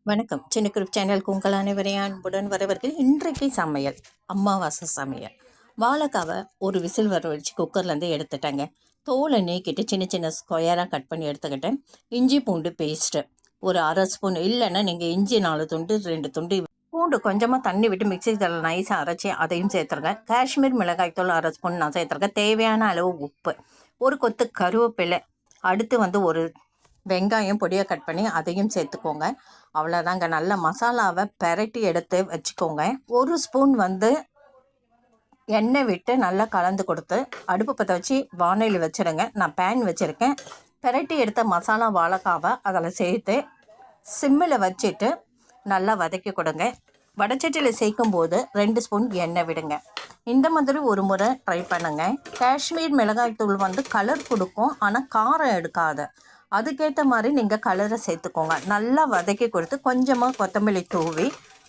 வணக்கம். சின்ன குரூப் சேனலுக்கு உங்கள் அனைவரையும் அன்புடன் வரவேற்கிறேன். இன்றைக்கு சமையல் அமாவாசை சமையல். வாழைக்காவை ஒரு விசில் வர வச்சு குக்கர்லேருந்து எடுத்துட்டேங்க. தோலை நீக்கிட்டு சின்ன சின்ன ஸ்கொயராக கட் பண்ணி எடுத்துக்கிட்டேன். இஞ்சி பூண்டு பேஸ்ட்டு ஒரு அரை ஸ்பூன், இல்லைன்னா நீங்கள் இஞ்சி 4 துண்டு 2 துண்டு, பூண்டு கொஞ்சமாக தண்ணி விட்டு மிக்ஸி ஜாரில் நைஸாக அரைச்சி அதையும் சேர்த்துருங்க. காஷ்மீர் மிளகாய்த்தூள் அரை ஸ்பூன் நான் சேர்த்துருக்கேன். தேவையான அளவு உப்பு, ஒரு கொத்து கருவேப்பிலை, அடுத்து ஒரு வெங்காயம் பொடியாக கட் பண்ணி அதையும் சேர்த்துக்கோங்க. அவ்வளோதாங்க. நல்ல மசாலாவை பெரட்டி எடுத்து வச்சுக்கோங்க. ஒரு ஸ்பூன் எண்ணெய் விட்டு நல்லா கலந்து கொடுத்து அடுப்பு பற்ற வச்சு வானொலி வச்சுருங்க. நான் பேன் வச்சுருக்கேன். பெரட்டி எடுத்த மசாலா வாழைக்காவை அதில் சேர்த்து சிம்மில் வச்சுட்டு நல்லா வதக்கி கொடுங்க. வடச்சட்டியில் சேர்க்கும்போது 2 ஸ்பூன் எண்ணெய் விடுங்க. இந்த மாதிரி ஒரு முறை ட்ரை பண்ணுங்கள். காஷ்மீர் மிளகாய்த்தூள் கலர் கொடுக்கும், ஆனால் காரம் எடுக்காது. அதுக்கேற்ற மாதிரி நீங்கள் கலரை சேர்த்துக்கோங்க. நல்லா வதக்கி கொடுத்து கொஞ்சமாக கொத்தமல்லி தூவி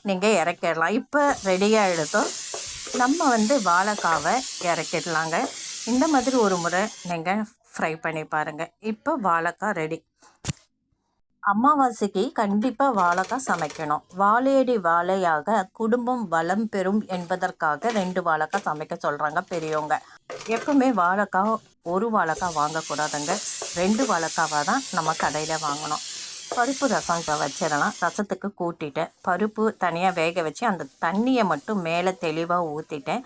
நீங்கள் இறக்கிடலாம். இப்போ ரெடியாக எடுத்தோம். நம்ம வாழைக்காவை இறக்கிடலாங்க. இந்த மாதிரி ஒரு முறை நீங்கள் ஃப்ரை பண்ணி பாருங்கள். இப்போ வாழைக்காய் ரெடி. அமாவாசைக்கு கண்டிப்பாக வாழைக்காய் சமைக்கணும். வாழையடி வாழையாக குடும்பம் வளம் பெறும் என்பதற்காக 2 வாழைக்காய் சமைக்க சொல்கிறாங்க பெரியவங்க. எப்பவுமே வாழைக்காய் ஒரு வாழைக்காய் வாங்கக்கூடாதுங்க. 2 வாழைக்காவாக தான் நம்ம கடையில் வாங்கணும். பருப்பு ரசம் வச்சிடலாம். ரசத்துக்கு கூட்டிட்டேன். பருப்பு தனியாக வேக வச்சு அந்த தண்ணியை மட்டும் மேலே தெளிவாக ஊற்றிட்டேன்.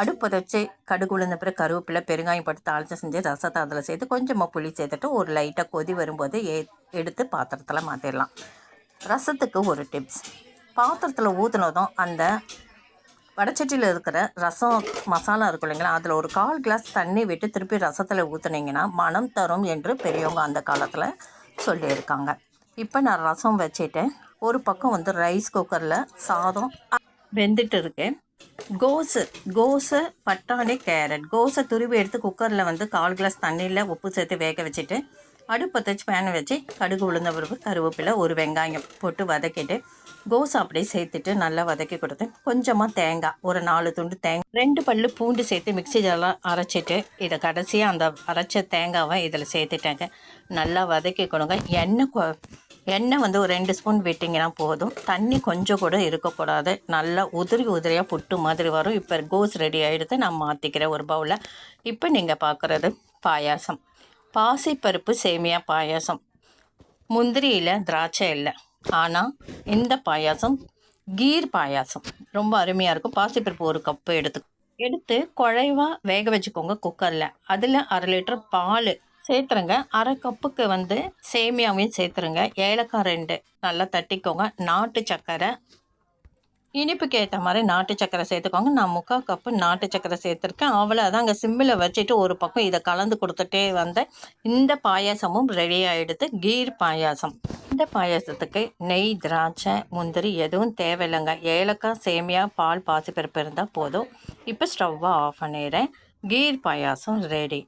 அடுப்பு வச்சு கடுகு உளுந்த பிறகு கருவேப்பிலை பெருங்காயம் போட்டு தாளித்து செஞ்சு ரசத்தை அதில் சேர்த்து கொஞ்சமாக புளி சேர்த்துட்டு ஒரு லைட்டாக கொதி வரும்போது எடுத்து பாத்திரத்தில் மாற்றிடலாம். ரசத்துக்கு ஒரு டிப்ஸ், பாத்திரத்தில் ஊற்றினதும் அந்த வடச்சட்டியில் இருக்கிற ரசம் மசாலா இருக்கும் இல்லைங்களா, அதில் ஒரு 1/4 கிளாஸ் தண்ணி விட்டு திருப்பி ரசத்தில் ஊற்றுனீங்கன்னா மனம் தரும் என்று பெரியவங்க அந்த காலத்தில் சொல்லியிருக்காங்க. இப்போ நான் ரசம் வச்சுட்டேன். ஒரு பக்கம் ரைஸ் குக்கரில் சாதம் வெந்துட்டு இருக்கேன். கோஸு பட்டாணி கேரட் கோஸை துருவி எடுத்து குக்கரில் 1/4 கிளாஸ் தண்ணியில் உப்பு சேர்த்து வேக வச்சுட்டு அடுப்பை வச்சு பேனை வச்சு கடுகு உளுந்த பருப்பு கருவேப்பிலை ஒரு வெங்காயம் போட்டு வதக்கிட்டு கோஸை அப்படியே சேர்த்துட்டு நல்லா வதக்கி கொடுத்தேன். கொஞ்சமாக தேங்காய் ஒரு 4 துண்டு தேங்காய், 2 பல்லு பூண்டு சேர்த்து மிக்ஸி ஜாரில் அரைச்சிட்டு இதை கடைசியாக அந்த அரைச்ச தேங்காவை இதில் சேர்த்துட்டேங்க. நல்லா வதக்கி கொடுங்க. எண்ணெய் ஒரு 2 ஸ்பூன் விட்டிங்கன்னா போதும். தண்ணி கொஞ்சம் கூட இருக்கக்கூடாது. நல்லா உதிரியாக புட்டு மாதிரி வரும். இப்போ கோஸ் ரெடி ஆகிடுது. நான் மாற்றிக்கிறேன் ஒரு பவுலில். இப்போ நீங்கள் பார்க்குறது பாயாசம், பாசிப்பருப்பு சேமியா பாயாசம். முந்திரி இல்லை, திராட்சை இல்லை, ஆனால் இந்த பாயாசம் கீர் பாயாசம் ரொம்ப அருமையாக இருக்கும். பாசிப்பருப்பு ஒரு கப்பு எடுத்து குழைவாக வேக வச்சுக்கோங்க குக்கரில். அதில் 1/2 லிட்டர் பால் சேர்த்துருங்க. 1/2 கப்புக்கு சேமியாவையும் சேர்த்துருங்க. ஏலக்காய் 2 நல்லா தட்டிக்கோங்க. நாட்டு சர்க்கரை இனிப்புக்கு ஏற்ற மாதிரி நாட்டு சர்க்கரை சேர்த்துக்கோங்க. நான் 3/4 கப்பு நாட்டு சர்க்கரை சேர்த்துருக்கேன். அவ்வளோதாங்க. சிம்மில் வச்சுட்டு ஒரு பக்கம் இதை கலந்து கொடுத்துட்டே வந்தேன். இந்த பாயாசமும் ரெடி ஆகிடுது. கீர் பாயாசம். இந்த பாயாசத்துக்கு நெய், திராட்சை, முந்திரி எதுவும் தேவையில்லைங்க. ஏலக்காய், சேமியா, பால், பாசிப்பருப்பு இருந்தால் போதும். இப்போ ஸ்டவ்வை ஆஃப் பண்ணிடுறேன். கீர் பாயாசம் ரெடி.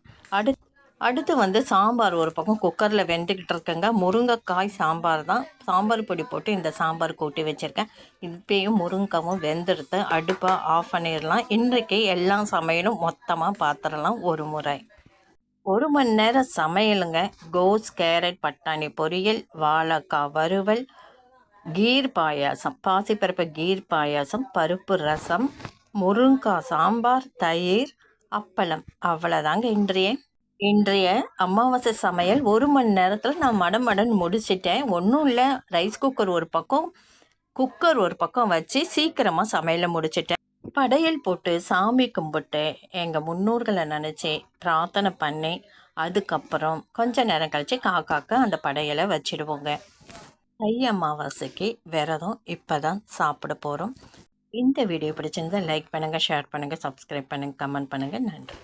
அடுத்து சாம்பார் ஒரு பக்கம் குக்கரில் வெந்துக்கிட்டு இருக்குங்க. முருங்கைக்காய் சாம்பார் தான். சாம்பார் பொடி போட்டு இந்த சாம்பார் கூட்டி வச்சுருக்கேன். இப்பயும் முருங்கைக்காவும் வெந்துடுத்து. அடுப்பை ஆஃப் பண்ணிடலாம். இன்றைக்கு எல்லா சமையலும் மொத்தமாக பார்த்துடலாம் ஒரு முறை. 1 மணி நேரம் சமையலுங்க. கோஸ், கேரட், பட்டாணி பொரியல், வாழைக்காய் வறுவல், கீர் பாயாசம், பாசிப்பருப்பு கீர் பாயாசம், பருப்பு ரசம், முருங்கைக்காய் சாம்பார், தயிர், அப்பளம். அவ்வளோதாங்க இன்றைய அமாவாசை சமையல். 1 மணி நேரத்தில் நான் மடமடன் முடிச்சிட்டேன். ஒன்றும் இல்லை, ரைஸ் குக்கர் ஒரு பக்கம் வச்சு சீக்கிரமாக சமையலை முடிச்சிட்டேன். படையல் போட்டு சாமி கும்பிட்டு எங்கள் முன்னோர்களை நினச்சி பிரார்த்தனை பண்ணி அதுக்கப்புறம் கொஞ்ச நேரம் கழித்து காக்காக்கு அந்த படையலை வச்சிடுவோங்க. தை அமாவாசைக்கு விரதம் இப்போ தான் சாப்பிட போகிறோம். இந்த வீடியோ பிடிச்சிருந்தால் லைக் பண்ணுங்கள், ஷேர் பண்ணுங்கள், சப்ஸ்கிரைப் பண்ணுங்கள், கமெண்ட் பண்ணுங்கள். நன்றி.